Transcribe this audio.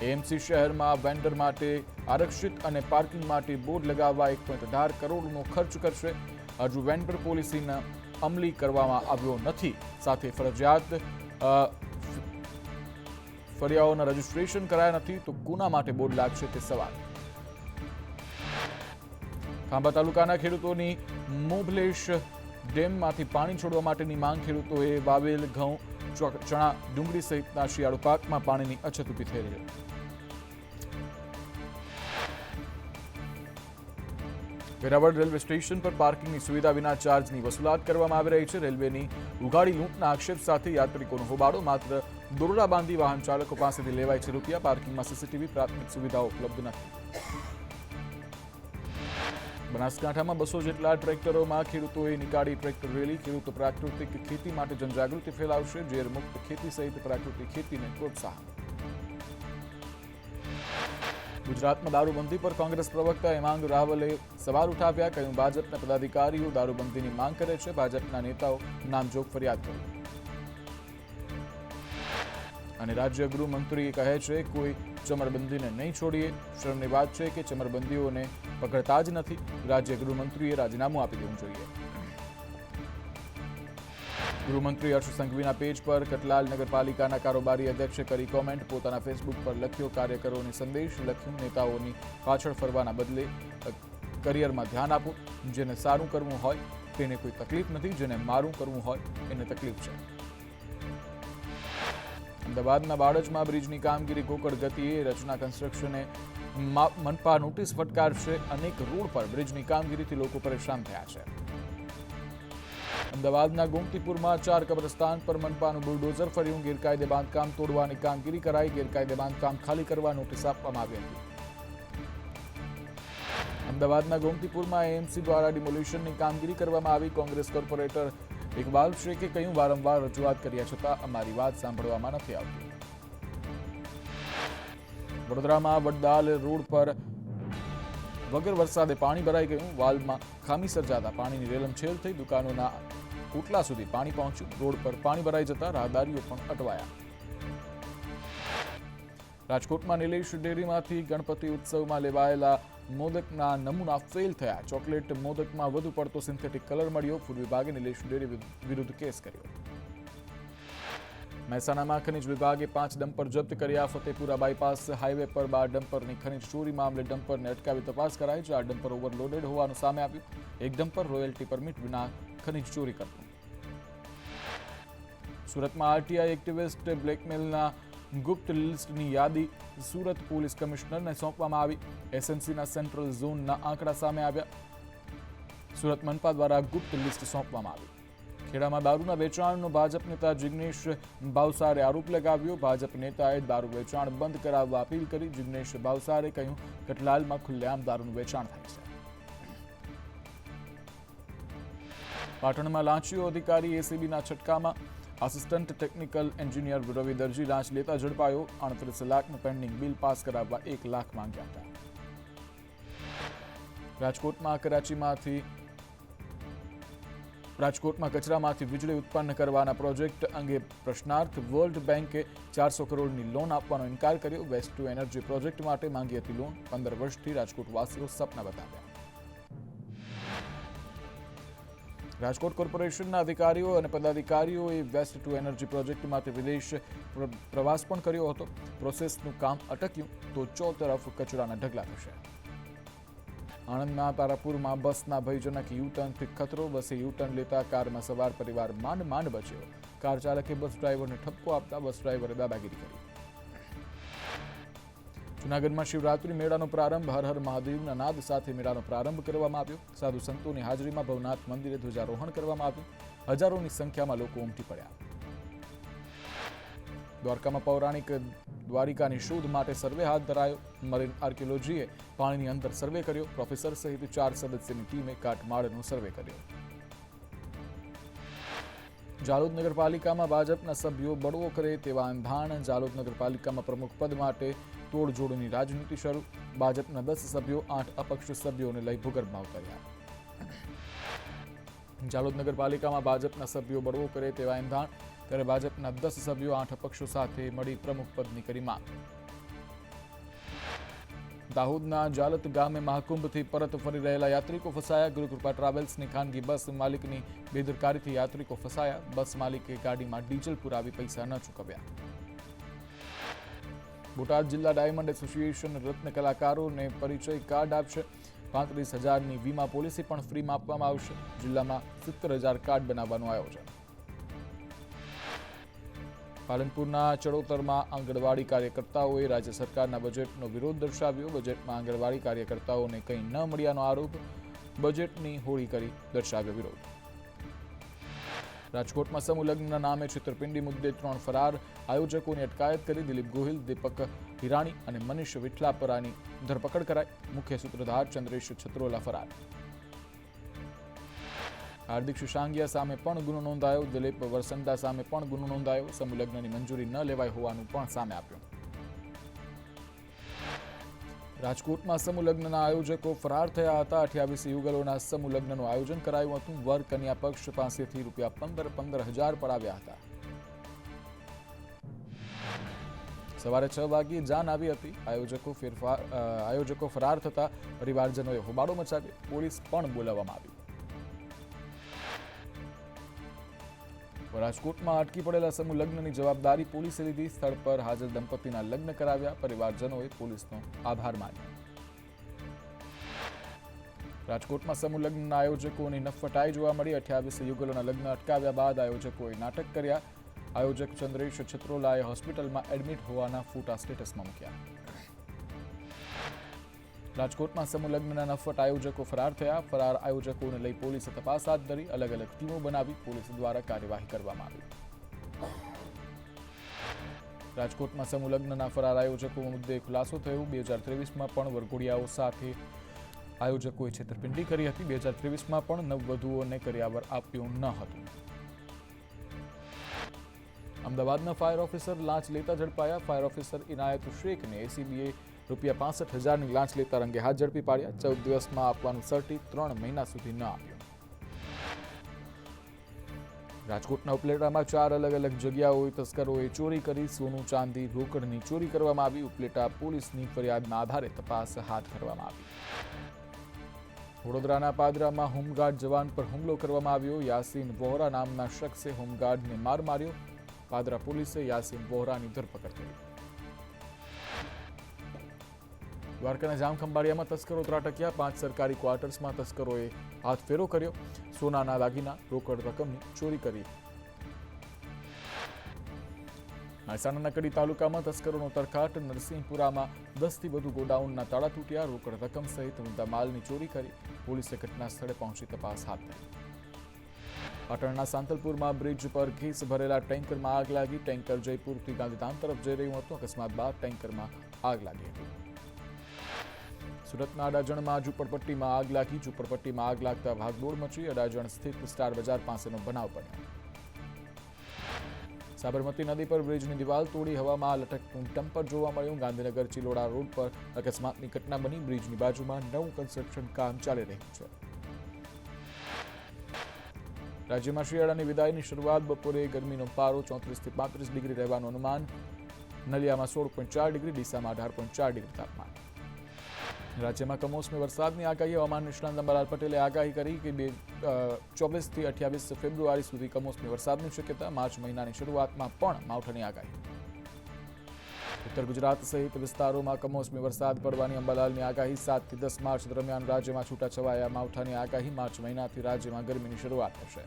AMC શહેરમાં vendor માટે આરક્ષિત અને પાર્કિંગ માટે બોર્ડ લગાવવા 1.18 કરોડનો ખર્ચ કરશે. હજુ વેન્ડર પોલિસીના અમલી કરવામાં આવ્યો નથી. સાથે ફરજિયાત ફરિયાઓના રજીસ્ટ્રેશન કરાયા નથી તો કોના માટે બોર્ડ લાગશે તે સવાલ. ખાંભા તાલુકાના ખેડૂતોની મોભલેશ ડેમમાંથી પાણી છોડવા માટેની માંગ. ખેડૂતોએ વાવેલ ઘઉં, ચણા, ડુંગળી સહિતના શિયાળુ પાકમાં પાણીની અછત ઊભી થઈ રહી છે. વેરાવળ રેલવે સ્ટેશન પર પાર્કિંગની સુવિધા વિના ચાર્જની વસૂલાત કરવામાં આવી રહી છે. રેલવેની ઉઘાડી લૂંટના આક્ષેપ સાથે યાત્રિકોનો હોબાળો. માત્ર દોરડા બાંધી વાહન ચાલકો પાસેથી લેવાય છે રૂપિયા. પાર્કિંગમાં સીસીટીવી, પ્રાથમિક સુવિધાઓ ઉપલબ્ધ નથી. બનાસકાંઠામાં 200 જેટલા ટ્રેક્ટરોમાં ખેડૂતોએ નીકાળી ટ્રેક્ટર રેલી. ખેડૂતો પ્રાકૃતિક ખેતી માટે જનજાગૃતિ ફેલાવશે. ઝેરમુક્ત ખેતી સહિત પ્રાકૃતિક ખેતીને પ્રોત્સાહન. ગુજરાતમાં દારૂબંધી પર કોંગ્રેસ પ્રવક્તા હેમાંગ રાવલે સવાલ ઉઠાવ્યા. કહ્યું, ભાજપના પદાધિકારીઓ દારૂબંધીની માંગ કરે છે. ભાજપના નેતાઓ નામજોગ ફરિયાદ કરી. અને રાજ્ય ગૃહમંત્રી કહે છે, કોઈ ચમરબંધીને નહીં છોડીએ. શરમની વાત છે કે ચમરબંધીઓને પકડતા જ નથી. રાજ્ય ગૃહમંત્રીએ રાજીનામું આપી દેવું જોઈએ. ગૃહમંત્રી હર્ષ સંઘવીના પેજ પર કટલાલ નગરપાલિકાના કારોબારી અધ્યક્ષે કરી કોમેન્ટ. પોતાના ફેસબુક પર લખ્યો, કાર્યકરોને સંદેશ લખ્યું, નેતાઓની પાછળ ફરવાના બદલે કરિયરમાં ધ્યાન આપો. જેને સારું કરવું હોય તેને કોઈ તકલીફ નથી, જેને મારું કરવું હોય એને તકલીફ છે. અમદાવાદના બાળજમાં બ્રિજની કામગીરી ગોકળ ગતિએ. રચના કન્સ્ટ્રક્શને મનપા નોટિસ ફટકારશે. અનેક રોડ પર બ્રિજની કામગીરીથી લોકો પરેશાન થયા છે. અમદાવાદના ગોમતીપુરમાં 4 કબ્રસ્તાન પર મનપાનું બુલડોઝર ફર્યું. ગેરકાયદે બાંધકામ તોડવાની કામગીરી કરાઈ. ગેરકાયદે બાંધકામ ખાલી કરવા નોટિસ આપવામાં આવી હતી. અમદાવાદના ગોમતીપુરમાં એએમસી દ્વારા ડિમોલિશનની કામગીરી કરવામાં આવી. કોંગ્રેસ કોર્પોરેટર ઇકબાલ શેખે કહ્યું, વારંવાર રજૂઆત કર્યા છતાં અમારી વાત સાંભળવામાં નથી આવતી. વડોદરામાં વડદાલ રોડ પર વગર વરસાદે પાણી ભરાઈ ગયું. વાલ્વમાં ખામી સર્જાતા પાણીની રેલમછેલ થઈ. દુકાનોના ઓટલા સુધી પાણી પહોંચ્યું. રોડ પર પાણી ભરાઈ જતા રાહદારીઓ પણ અટવાયા. રાજકોટમાં નિલેશ ડેરીમાંથી ગણપતિ ઉત્સવમાં લેવાયેલા મોદકના નમૂના ફેલ થયા. ચોકલેટ મોદકમાં વધુ પડતો સિન્થેટિક કલર મળ્યો. ફૂડ વિભાગે નિલેશ ડેરી વિરુદ્ધ કેસ કર્યો. મહેસાણામાં ખનીજ વિભાગે 5 ડમ્પર જપ્ત કર્યા. ફતેપુરા બાયપાસ હાઈવે પર 12 ડમ્પરની ખનીજ ચોરી મામલે ડમ્પરને અટકાવી તપાસ કરાઈ. 4 ડમ્પર ઓવરલોડેડ હોવાનું સામે આવ્યું. 1 ડમ્પર રોયલ્ટી પરમિટ વિના ખનીજ ચોરી કરતું. સુરતમાં આરટીઆઈ એક્ટિવિસ્ટ બ્લેકમેલના ગુપ્ત લિસ્ટની યાદી સુરત પોલીસ કમિશનરને સોંપવામાં આવી. એસએનસીના સેન્ટ્રલ ઝોનના આંકડા સામે આવ્યા. સુરત મનપા દ્વારા ગુપ્ત લિસ્ટ સોંપવામાં આવી. ખેડામાં દારૂના વેચાણનો ભાજપ નેતા જિગ્નેશ ભાવસારે આરોપ લગાવ્યો. ભાજપ નેતાએ દારૂ વેચાણ બંધ કરાવવા અપીલ કરી. જિગ્નેશ ભાવસારે કહ્યું, કટલાલમાં ખુલ્લેઆમ દારૂનું વેચાણ થાય છે. પાટણમાં લાંચીઓ અધિકારી એસીબીના છટકામાં. આસિસ્ટન્ટ ટેકનિકલ એન્જિનિયર રવિ દરજી લાંચ લેતા ઝડપાયો. 38 લાખનું પેન્ડિંગ બિલ પાસ કરાવવા 1 લાખ માંગ્યા હતા. રાજકોટમાં કચરામાંથી વીજળી ઉત્પન્ન કરવાના પ્રોજેક્ટ અંગે પ્રશ્નાર્થ. વર્લ્ડ બેન્કે 400 કરોડની લોન આપવાનો ઇનકાર કર્યો. વેસ્ટ ટુ એનર્જી પ્રોજેક્ટ માટે માંગી હતી લોન. 15 વર્ષથી રાજકોટવાસીઓ સપના બતાવ્યા. રાજકોટ કોર્પોરેશનના અધિકારીઓ અને પદાધિકારીઓએ વેસ્ટ ટુ એનર્જી પ્રોજેક્ટ માટે વિદેશ પ્રવાસ પણ કર્યો હતો. પ્રોસેસનું કામ અટક્યું તો ચોતરફ કચરાના ઢગલા થશે. આણંદના તારાપુરમાં બસના ભયજનક યુટર્નથી ખતરો. બસે યુટર્ન લેતા કારમાં સવાર પરિવાર માંડ બચ્યો. કાર ચાલકે બસ ડ્રાઈવરને ઠપકો આપતા બસ ડ્રાઈવરે દાદાગીરી કરી. જૂનાગઢમાં શિવરાત્રી મેળાનો પ્રારંભ. હર હર મહાદેવના નાદ સાથે મેળાનો પ્રારંભ કરવામાં આવ્યો. સાધુ સંતોની હાજરીમાં ભવનાથ મંદિરે ધ્વજારોહણ કરવામાં આવ્યું. હજારોની સંખ્યામાં લોકો ઉમટી પડ્યા. દ્વારકામાં પૌરાણિક દ્વારિકાની શોધ માટે સર્વે હાથ ધરાયો. મરીન આર્કિયોલોજીએ પાણીની અંદર સર્વે કર્યો. પ્રોફેસર સહિત 4 સદસ્યની ટીમે કાટમાળનો સર્વે કર્યો. જાલોદ નગરપાલિકામાં ભાજપના સભ્યો બળવો કરે તેવા અંધાણ. જાલોદ નગરપાલિકામાં પ્રમુખ પદ માટે તોડજોડની રાજનીતિ શરૂ. ભાજપના 10 સભ્યો 8 અપક્ષ સભ્યોને લઈ ભૂગર્ભમાં ઉતર્યા. જાલોદ નગરપાલિકામાં ભાજપના સભ્યો બળવો કરે તેવા એંધાણ. ત્યારે ભાજપના 10 સભ્યો 8 અપક્ષો સાથે મળી પ્રમુખ પદની કરી માંગ. દાહોદના જાલત ગામે મહાકુંભથી પરત ફરી રહેલા યાત્રિકો ફસાયા. ગુરુકૃપા ટ્રાવેલ્સની ખાનગી બસ માલિકની બેદરકારીથી યાત્રિકો ફસાયા. બસ માલિકે ગાડીમાં ડીઝલ પુરાવી પૈસા ન ચૂકવ્યા. બોટાદ જિલ્લા ડાયમંડ એસોસિએશન રત્ન કલાકારોને પરિચય કાર્ડ આપશે. 35,000ની વીમા પોલિસી પણ ફ્રીમાં આપવામાં આવશે. જિલ્લામાં 70,000 કાર્ડ બનાવવાનું આયોજન. પાલનપુરના ચડોતરમાં આંગણવાડી કાર્યકર્તાઓએ રાજ્ય સરકારના બજેટનો વિરોધ દર્શાવ્યો. બજેટમાં આંગણવાડી કાર્યકર્તાઓને કંઈ ન મળ્યાનો આરોપ. બજેટની હોળી કરી દર્શાવ્યો વિરોધ. રાજકોટમાં સમૂહ લગ્નના નામે છેતરપિંડી મુદ્દે 3 ફરાર આયોજકોની અટકાયત કરી. દિલીપ ગોહિલ, દીપક હિરાણી અને મનીષ વિઠલાપરાની ધરપકડ કરાઈ. મુખ્ય સૂત્રધાર ચંદ્રેશ છત્રોલા ફરાર. હાર્દિક શશાંગિયા સામે પણ ગુનો નોંધાયો. દિલીપ વરસંડા સામે પણ ગુનો નોંધાયો. સમૂહ લગ્નની મંજૂરી ન લેવાઈ હોવાનું પણ સામે આવ્યું. રાજકોટમાં સમૂહ લગ્નના આયોજકો ફરાર થયા હતા. 28 યુગલોના સમૂહ લગ્નનું આયોજન કરાયું હતું. વર કન્યા પક્ષ પાસેથી ₹15,000 પડાવ્યા હતા. સવારે 6 વાગ્યે જાન આવી હતી. આયોજકો ફરાર થતા પરિવારજનોએ હોબાળો મચાવ્યો. પોલીસ પણ બોલાવવામાં આવી. રાજકોટમાં અટકી પડેલા સમૂહ લગ્નની જવાબદારી પોલીસે લીધી. સ્થળ પર હાજર દંપતીના લગ્ન કરાવ્યા. પરિવારજનોએ પોલીસનો આભાર માન્યો. રાજકોટમાં સમૂહ લગ્નના આયોજકોની નફટાઈ જોવા મળી. 28 યુગલોના લગ્ન અટકાવ્યા બાદ આયોજકોએ નાટક કર્યા. આયોજક ચંદ્રેશ છત્રોલાએ હોસ્પિટલમાં એડમિટ હોવાના ફોટા સ્ટેટસમાં મૂક્યા. રાજકોટમાં સમૂહ લગ્નના નફટ આયોજકો ફરાર થયા. ફરાર આયોજકોને લઈ પોલીસે તપાસ હાથ ધરી. અલગ અલગ ટીમો બનાવી પોલીસ દ્વારા કાર્યવાહી કરવામાં આવી. રાજકોટમાં સમૂહ લગ્નના ફરાર આયોજકો મુદ્દે ખુલાસો થયો. 2023માં પણ વરઘોડિયાઓ સાથે આયોજકોએ છેતરપિંડી કરી હતી. 2023માં પણ નવવધુઓને કરિયાવર આપ્યું ન હતું. અમદાવાદના ફાયર ઓફિસર લાંચ લેતા ઝડપાયા. ફાયર ઓફિસર ઇનાયત શેખને એસીબીએ ₹65,000ની લાંચ લેતા રંગે હાથ ઝડપી પાડ્યા. 14 દિવસમાં આપવાનું સર્ટી 3 મહિના સુધી ન આપ્યું. રાજકોટના ઉપલેટામાં 4 અલગ અલગ જગ્યાઓએ તસ્કરોએ ચોરી કરી. સોનું, ચાંદી, રોકડની ચોરી કરવામાં આવી. ઉપલેટા પોલીસની ફરિયાદના આધારે તપાસ હાથ ધરવામાં આવી. વડોદરાના પાદરામાં હોમગાર્ડ જવાન પર હુમલો કરવામાં આવ્યો. યાસીન વોહરા નામના શખ્સે હોમગાર્ડને માર માર્યો. પાદરા પોલીસે યાસીન વોહરાની ધરપકડ કરી. દ્વારકાના જામખંભાળિયામાં તસ્કરો ત્રાટક્યા. 5 સરકારી ક્વાર્ટર્સમાં તસ્કરોએ હાથફેરો કર્યો. સોનાના દાગીના, રોકડ રકમની ચોરી કરી. મહેસાણાના કડી તાલુકામાં તસ્કરોનો તરખાટ. નરસિંહપુરામાં 10થી વધુ ગોડાઉનના તાળા તૂટ્યા. રોકડ રકમ સહિત મુદ્દામાલની ચોરી કરી. પોલીસે ઘટના સ્થળે પહોંચી તપાસ હાથ ધરી. પાટણના સાંતલપુરમાં બ્રિજ પર ઘીસ ભરેલા ટેન્કરમાં આગ લાગી. ટેન્કર જયપુરથી ગાંધીધામ તરફ જઈ રહ્યું હતું. અકસ્માત બાદ ટેન્કરમાં આગ લાગી હતી. સુરતના અડાજણમાં ઝૂંપડપટ્ટીમાં આગ લાગી. ઝૂંપડપટ્ટીમાં આગ લાગતા ભાગદોડ મચી. અડાજણ સ્થિત સ્ટાર બજાર પાસેનો બનાવ બન્યો. સાબરમતી નદી પર બ્રિજની દિવાલ તોડી હવામાં લટકતું ડમ્પર જોવા મળ્યું. ગાંધીનગર ચિલોડા રોડ પર અકસ્માતની ઘટના બની. બ્રિજની બાજુમાં નવું કન્સ્ટ્રક્શન કામ ચાલી રહ્યું છે. રાજ્યમાં શિયાળાની વિદાયની શરૂઆત. બપોરે ગરમીનો પારો 34 થી 35 ડિગ્રી રહેવાનું અનુમાન. નલિયામાં 16.4 ડિગ્રી, ડીસામાં 18.4 ડિગ્રી તાપમાન. રાજ્યમાં કમોસમી વરસાદની આગાહી. હવામાન નિષ્ણાત અંબાલાલ પટેલે આગાહી કરી કે 24 થી 28 ફેબ્રુઆરી સુધી કમોસમી વરસાદની શક્યતા. માર્ચ મહિનાની શરૂઆતમાં પણ માવઠાની આગાહી. ઉત્તર ગુજરાત સહિત વિસ્તારોમાં કમોસમી વરસાદ પડવાની અંબાલાલની આગાહી. 7 થી 10 માર્ચ દરમિયાન રાજ્યમાં છૂટાછવાયા માવઠાની આગાહી. માર્ચ મહિનાથી રાજ્યમાં ગરમીની શરૂઆત થશે.